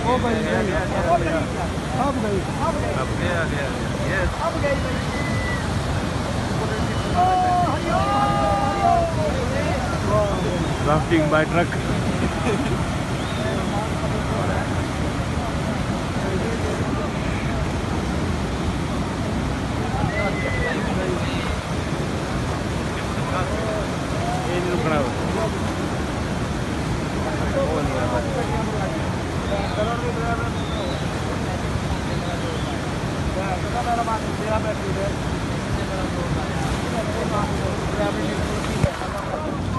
ओ भाई अब गई अब गई राफ्टिंग बाय ट्रक। ये नहीं रुकना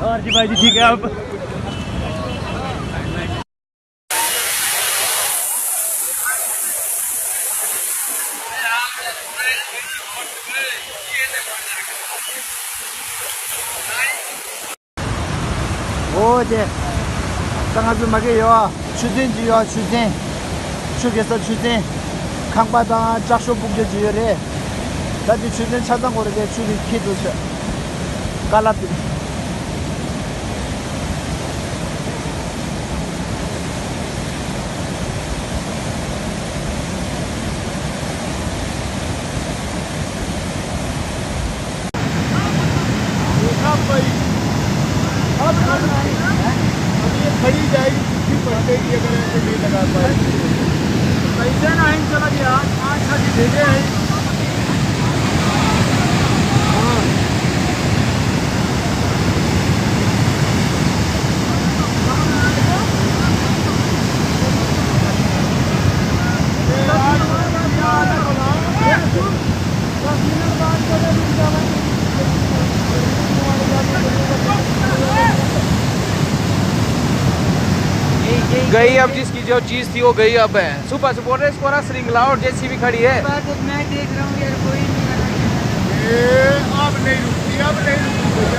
और जी भाई जी ठीक है आप। 어제 땅아주 막이요 추진지요 추진 추게서 추진 강바다 작쇼 북제지요래 다시 추진 차단 거르게 추진 키도서 깔라비 खड़ी जाएगी किसी पड़ते की अगर ऐसे नहीं लगा पाए पैसे ना ही चला गया 5-6 भेजे हैं। गई अब जिसकी जो चीज थी वो गई अब है। सुपर सुपर स्कोरा श्रृंखला और जैसी भी खड़ी है। मैं देख रहा हूँ यार कोई नहीं अब नहीं रुकती अब नहीं रुकती।